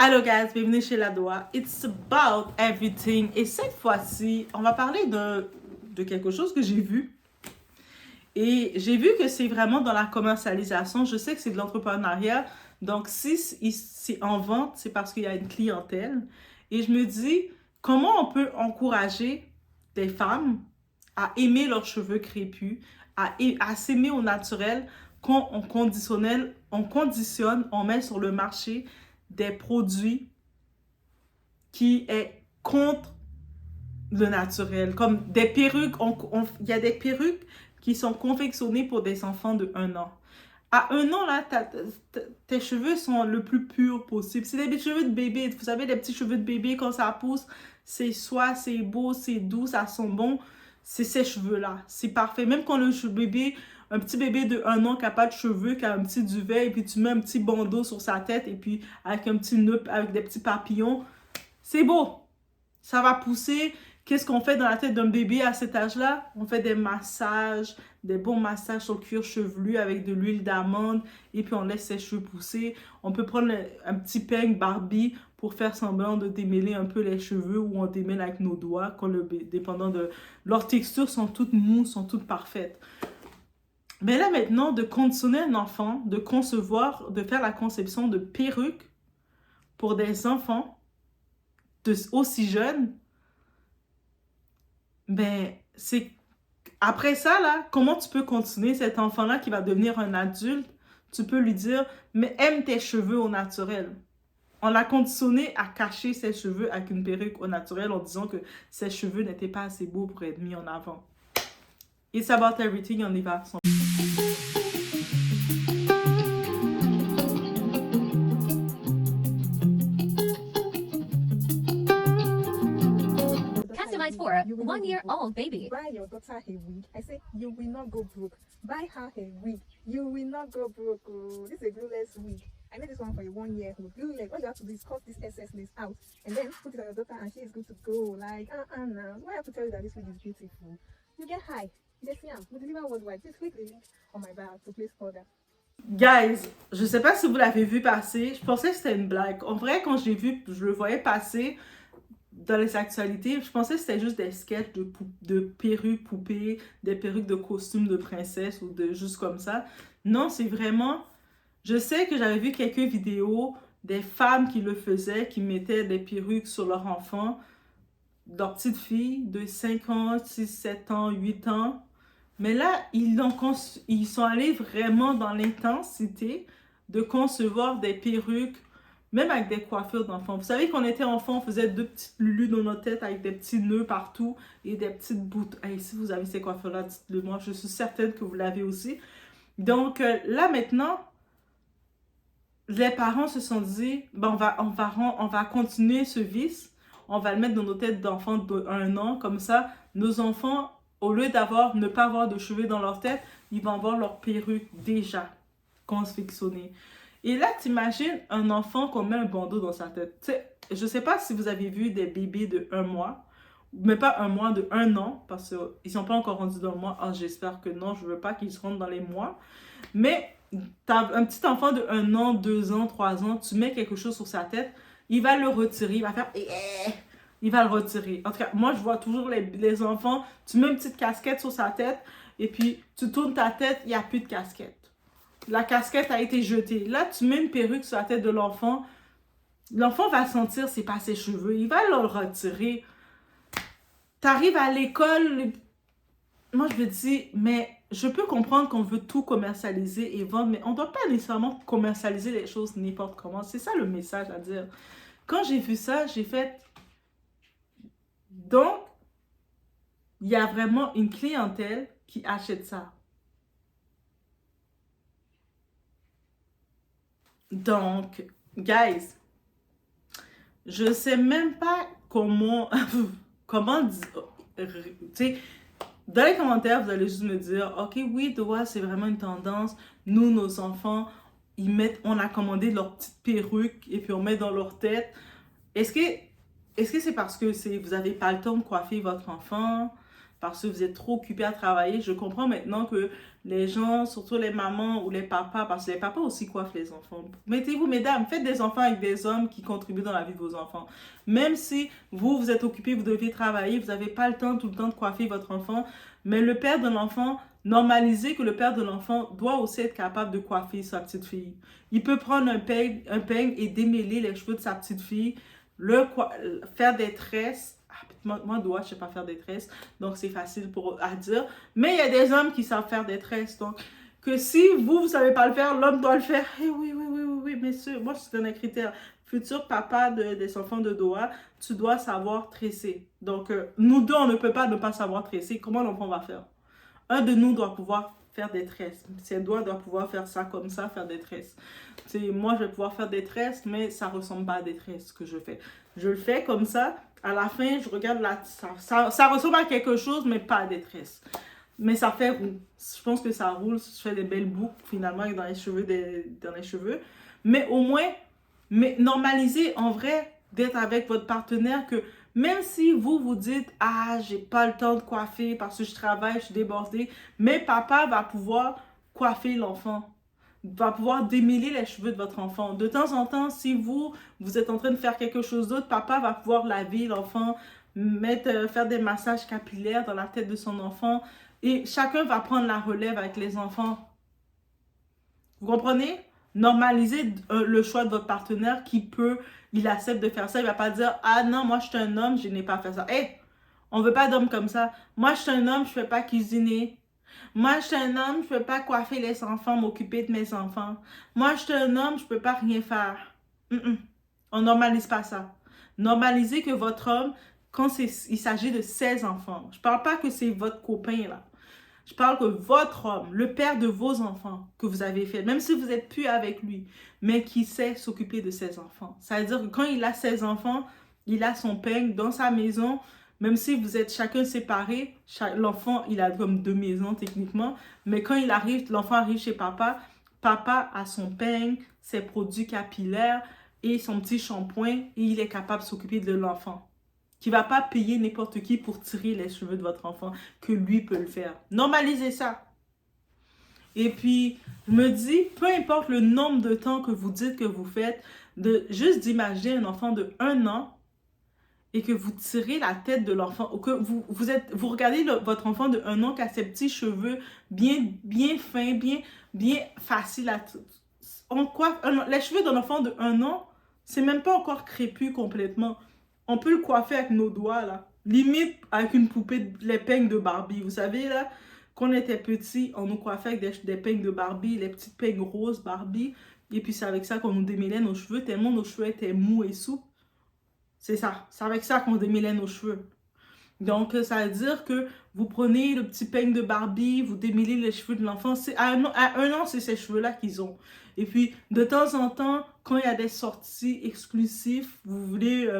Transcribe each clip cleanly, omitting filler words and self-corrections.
Hello guys, bienvenue chez La Doua. It's about everything. Et cette fois-ci, on va parler de quelque chose que j'ai vu. Et j'ai vu que c'est vraiment dans la commercialisation. Je sais que c'est de l'entrepreneuriat. Donc, si c'est en vente, c'est parce qu'il y a une clientèle. Et je me dis, comment on peut encourager des femmes à aimer leurs cheveux crépus, à s'aimer au naturel quand on conditionne, on met sur le marché des produits qui est contre le naturel. Comme des perruques, il y a des perruques qui sont confectionnées pour des enfants de 1 an. À 1 an, là, tes cheveux sont le plus purs possible. C'est des cheveux de bébé. Vous savez, les petits cheveux de bébé, quand ça pousse, c'est soit c'est beau, c'est doux, ça sent bon. C'est ces cheveux-là. C'est parfait. Même quand le bébé, un petit bébé de 1 an qui n'a pas de cheveux, qui a un petit duvet, et puis tu mets un petit bandeau sur sa tête, et puis avec un petit nœud, avec des petits papillons, c'est beau. Ça va pousser. Qu'est-ce qu'on fait dans la tête d'un bébé à cet âge-là? On fait des massages, des bons massages sur le cuir chevelu avec de l'huile d'amande et puis on laisse ses cheveux pousser. On peut prendre un petit peigne Barbie pour faire semblant de démêler un peu les cheveux ou on démêle avec nos doigts quand dépendant de leur texture sont toutes mous, sont toutes parfaites. Mais là maintenant, de conditionner un enfant, de concevoir, de faire la conception de perruques pour des enfants aussi jeunes, ben, c'est... Après ça, là, comment tu peux continuer cet enfant-là qui va devenir un adulte? Tu peux lui dire, mais aime tes cheveux au naturel. On l'a conditionné à cacher ses cheveux avec une perruque au naturel en disant que ses cheveux n'étaient pas assez beaux pour être mis en avant. It's about everything, on y va. Customized for a 1-year-old baby. Buy your daughter a wig. I say you will not go broke. Buy her a wig. You will not go broke. Oh, this is a glueless wig. I made this one for a 1-year-old. Glueless. All you have to do is cut this excess out and then put it on your daughter and she is good to go. Like, now. Why I have to tell you that this wig is beautiful? You get high. Yes, yeah. We deliver worldwide. Please click the link on my bio to place order. Guys, je sais pas si vous l'avez vu passer. Je pensais que c'était une blague. En vrai, quand j'ai vu, je le voyais passer dans les actualités, je pensais que c'était juste des sketchs de perruques poupées, des perruques de costumes de princesse ou de juste comme ça. Non, c'est vraiment... Je sais que j'avais vu quelques vidéos des femmes qui le faisaient, qui mettaient des perruques sur leurs enfants, leurs petites filles de 5 ans, 6, 7 ans, 8 ans. Mais là, ils sont allés vraiment dans l'intensité de concevoir des perruques, même avec des coiffures d'enfants. Vous savez, quand on était enfant, on faisait 2 petites lulus dans notre tête avec des petits nœuds partout et des petites boucles. Hey, si vous avez ces coiffures-là, dites-le moi. Je suis certaine que vous l'avez aussi. Donc là, maintenant, les parents se sont dit, ben, on va continuer ce vice. On va le mettre dans nos têtes d'enfants de 1 an. Comme ça, nos enfants, au lieu ne pas avoir de cheveux dans leur tête, ils vont avoir leur perruque déjà confectionnée. Et là, t'imagines un enfant qu'on met un bandeau dans sa tête. T'sais, je sais pas si vous avez vu des bébés de 1 mois, mais pas 1 mois, de 1 an, parce qu'ils sont pas encore rendus dans le mois. Ah, j'espère que non, je veux pas qu'ils se rendent dans les mois. Mais t'as un petit enfant de 1 an, 2 ans, 3 ans, tu mets quelque chose sur sa tête, il va le retirer, il va faire... Il va le retirer. En tout cas, moi, je vois toujours les enfants, tu mets une petite casquette sur sa tête, et puis tu tournes ta tête, il n'y a plus de casquette. La casquette a été jetée. Là, tu mets une perruque sur la tête de l'enfant. L'enfant va sentir c'est pas ses cheveux. Il va le retirer. T'arrives à l'école. Moi, je me dis, mais je peux comprendre qu'on veut tout commercialiser et vendre, mais on ne doit pas nécessairement commercialiser les choses n'importe comment. C'est ça le message à dire. Quand j'ai vu ça, j'ai fait... Donc, il y a vraiment une clientèle qui achète ça. Donc, guys, je sais même pas comment, tu sais, dans les commentaires, vous allez juste me dire, ok, oui, Doua, c'est vraiment une tendance. Nous, nos enfants, on a commandé leur petite perruque et puis on met dans leur tête. Est-ce que c'est parce que vous n'avez pas le temps de coiffer votre enfant? parce que vous êtes trop occupés à travailler. Je comprends maintenant que les gens, surtout les mamans ou les papas, parce que les papas aussi coiffent les enfants. Mettez-vous, mesdames, faites des enfants avec des hommes qui contribuent dans la vie de vos enfants. Même si vous êtes occupés, vous devez travailler, vous n'avez pas le temps tout le temps de coiffer votre enfant, mais le père de l'enfant, normalisez que le père de l'enfant doit aussi être capable de coiffer sa petite fille. Il peut prendre un peigne et démêler les cheveux de sa petite fille, faire des tresses. Moi, je ne sais pas faire des tresses, donc c'est facile à dire. Mais il y a des hommes qui savent faire des tresses. Donc, que si vous ne savez pas le faire, l'homme doit le faire. Eh oui, messieurs, moi, c'est un critère. Futur papa des enfants de Doha, tu dois savoir tresser. Donc, nous deux, on ne peut pas ne pas savoir tresser. Comment l'enfant va faire? Un de nous doit pouvoir faire des tresses. Ses doigts doivent pouvoir faire ça comme ça, faire des tresses. Moi, je vais pouvoir faire des tresses, mais ça ne ressemble pas à des tresses que je fais. Je le fais comme ça. À la fin, je regarde ça ressemble à quelque chose, mais pas à des tresses. Mais ça fait roux. Je pense que ça roule. Je fais des belles boucles, finalement, dans les cheveux. Mais au moins, normalisez en vrai d'être avec votre partenaire que même si vous dites « Ah, j'ai pas le temps de coiffer parce que je travaille, je suis débordée », mais papa va pouvoir coiffer l'enfant, va pouvoir démêler les cheveux de votre enfant. De temps en temps, si vous êtes en train de faire quelque chose d'autre, papa va pouvoir laver l'enfant, faire des massages capillaires dans la tête de son enfant et chacun va prendre la relève avec les enfants. Vous comprenez? Normalisez le choix de votre partenaire il accepte de faire ça. Il ne va pas dire « Ah non, moi je suis un homme, je n'ai pas à faire ça. » Hey, on ne veut pas d'hommes comme ça. Moi je suis un homme, je ne fais pas cuisiner. Moi je suis un homme, je ne peux pas coiffer les enfants, m'occuper de mes enfants. Moi je suis un homme, je ne peux pas rien faire. On ne normalise pas ça. Normalisez que votre homme, quand il s'agit de ses enfants, je ne parle pas que c'est votre copain là. Je parle que votre homme, le père de vos enfants que vous avez fait, même si vous n'êtes plus avec lui, mais qui sait s'occuper de ses enfants. Ça veut dire que quand il a ses enfants, il a son peigne dans sa maison, même si vous êtes chacun séparés, l'enfant, il a comme 2 maisons techniquement, mais quand l'enfant arrive chez papa, papa a son peigne, ses produits capillaires et son petit shampoing et il est capable de s'occuper de l'enfant. Qui ne va pas payer n'importe qui pour tirer les cheveux de votre enfant, que lui peut le faire. Normalisez ça. Et puis, je me dis, peu importe le nombre de temps que vous dites que vous faites, juste d'imaginer un enfant de 1 an et que vous tirez la tête de l'enfant, ou que vous regardez votre enfant de 1 an qui a ses petits cheveux bien fins, bien faciles à tout. Les cheveux d'un enfant de 1 an, c'est même pas encore crépus complètement. On peut le coiffer avec nos doigts, là. Limite avec une poupée, les peignes de Barbie. Vous savez, là, quand on était petit, on nous coiffait avec des peignes de Barbie, les petites peignes roses Barbie. Et puis, c'est avec ça qu'on nous démêlait nos cheveux, tellement nos cheveux étaient mous et souples. C'est ça. C'est avec ça qu'on démêlait nos cheveux. Donc, ça veut dire que vous prenez le petit peigne de Barbie, vous démêlez les cheveux de l'enfant. À un an, c'est ces cheveux-là qu'ils ont. Et puis, de temps en temps, quand il y a des sorties exclusives, vous voulez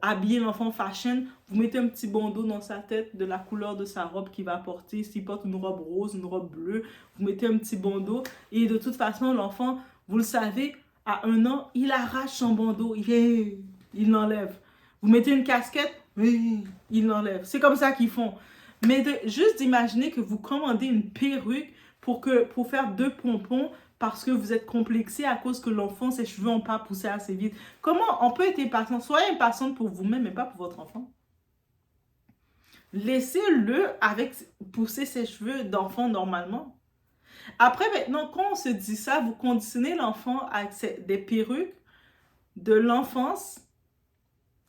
habiller l'enfant fashion, vous mettez un petit bandeau dans sa tête de la couleur de sa robe qu'il va porter. S'il porte une robe rose, une robe bleue, vous mettez un petit bandeau. Et de toute façon, l'enfant, vous le savez, à 1 an, il arrache son bandeau. Il l'enlève. Vous mettez une casquette, il l'enlève. C'est comme ça qu'ils font. Mais juste d'imaginer que vous commandez une perruque pour faire 2 pompons parce que vous êtes complexé à cause que l'enfant, ses cheveux n'ont pas poussé assez vite. Comment on peut être impatient? Soyez impatient pour vous-même, mais pas pour votre enfant. Laissez-le pousser ses cheveux d'enfant normalement. Après, maintenant, quand on se dit ça, vous conditionnez l'enfant avec des perruques de l'enfance.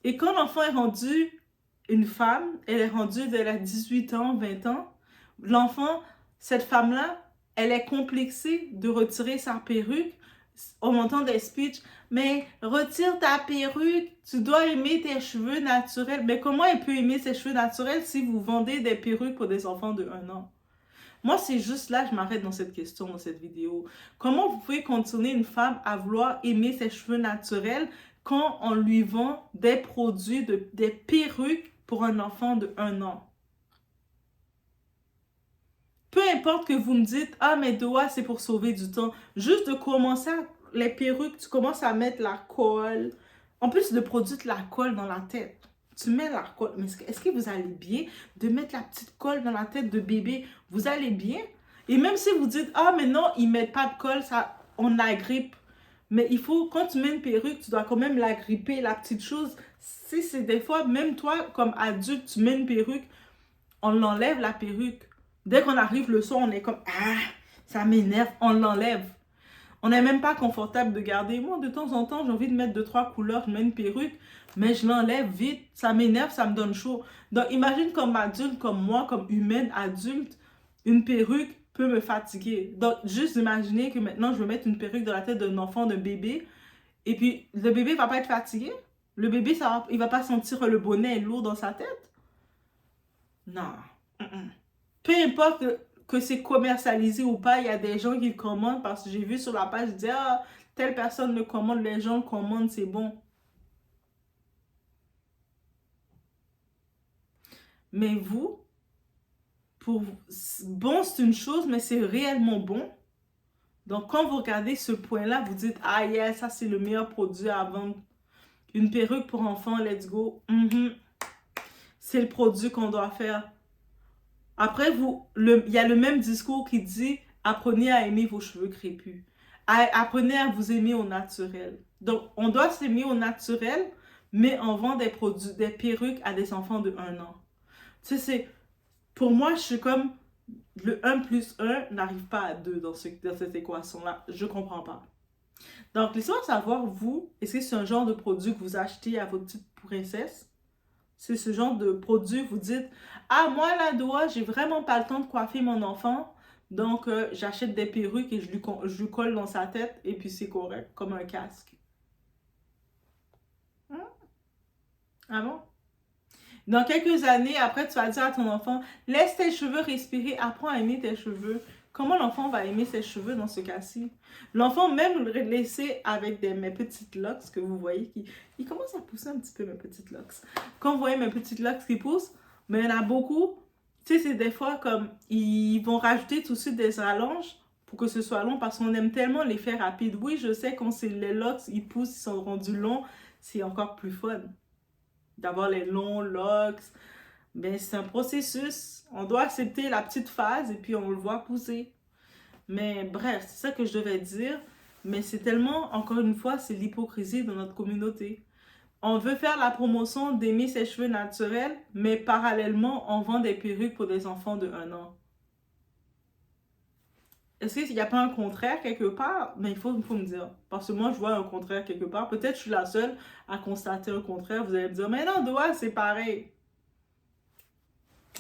Et quand l'enfant est rendu une femme, elle est rendue de 18 ans, 20 ans, l'enfant, cette femme-là, elle est complexée de retirer sa perruque. On entend des speeches, mais retire ta perruque, tu dois aimer tes cheveux naturels. Mais comment elle peut aimer ses cheveux naturels si vous vendez des perruques pour des enfants de 1 an? Moi, c'est juste là, je m'arrête dans cette question, dans cette vidéo. Comment vous pouvez continuer une femme à vouloir aimer ses cheveux naturels quand on lui vend des produits, des perruques pour un enfant de 1 an? Peu importe que vous me dites, ah, mais Doha, c'est pour sauver du temps. Juste de commencer les perruques, tu commences à mettre la colle. En plus, de produire de la colle dans la tête. tu mets la colle. Mais est-ce que vous allez bien de mettre la petite colle dans la tête de bébé? Vous allez bien? Et même si vous dites, ah, mais non, ils mettent pas de colle, ça, on agrippe. Mais il faut, quand tu mets une perruque, tu dois quand même l'agripper, la petite chose. Si c'est des fois, même toi, comme adulte, tu mets une perruque, on l'enlève la perruque. Dès qu'on arrive le soir, on est comme, ah, ça m'énerve, on l'enlève. On n'est même pas confortable de garder. Moi, de temps en temps, j'ai envie de mettre 2-3 couleurs, je mets une perruque, mais je l'enlève vite. Ça m'énerve, ça me donne chaud. Donc, imagine comme adulte, comme moi, comme humaine adulte, une perruque peut me fatiguer. Donc, juste imaginer que maintenant, je vais mettre une perruque dans la tête d'un enfant, d'un bébé, et puis le bébé va pas être fatigué. Le bébé, il va pas sentir le bonnet lourd dans sa tête. Non. Peu importe que c'est commercialisé ou pas, il y a des gens qui le commandent parce que j'ai vu sur la page, je dis, ah, telle personne le commande, les gens le commandent, c'est bon. Mais vous, pour vous, bon, c'est une chose, mais c'est réellement bon. Donc, quand vous regardez ce point-là, vous dites, ah, yeah, ça, c'est le meilleur produit à vendre. Une perruque pour enfants, let's go. C'est le produit qu'on doit faire. Après, il y a le même discours qui dit, apprenez à aimer vos cheveux crépus. Apprenez à vous aimer au naturel. Donc, on doit s'aimer au naturel, mais on vend des produits, des perruques à des enfants de 1 an. Tu sais, pour moi, je suis comme, le 1 plus 1 n'arrive pas à 2 dans cette équation-là. Je comprends pas. Donc, laissez-moi savoir, vous, est-ce que c'est un genre de produit que vous achetez à votre petite princesse? C'est ce genre de produit, vous dites, ah, moi, là, doigt, j'ai vraiment pas le temps de coiffer mon enfant, donc j'achète des perruques et je lui colle dans sa tête, et puis c'est correct, comme un casque. Ah bon? Dans quelques années, après, tu vas dire à ton enfant, laisse tes cheveux respirer, apprends à aimer tes cheveux. Comment l'enfant va aimer ses cheveux dans ce cas-ci? L'enfant, même le laisser avec mes petites locks que vous voyez, il commence à pousser un petit peu mes petites locks. Quand vous voyez mes petites locks qui poussent, mais il y en a beaucoup, tu sais, c'est des fois comme, ils vont rajouter tout de suite des rallonges pour que ce soit long parce qu'on aime tellement l'effet rapide. Oui, je sais, quand c'est les locks, ils poussent, ils sont rendus longs, c'est encore plus fun d'avoir les longs locks. Mais c'est un processus. On doit accepter la petite phase et puis on le voit pousser. Mais bref, c'est ça que je devais dire. Mais c'est tellement, encore une fois, c'est l'hypocrisie dans notre communauté. On veut faire la promotion d'aimer ses cheveux naturels, mais parallèlement, on vend des perruques pour des enfants de 1 an. Est-ce qu'il n'y a pas un contraire quelque part? Mais il faut me dire. Parce que moi, je vois un contraire quelque part. Peut-être que je suis la seule à constater un contraire. Vous allez me dire, mais non, doigt, c'est pareil.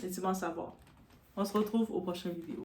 Laissez-moi savoir. On se retrouve au prochain vidéo.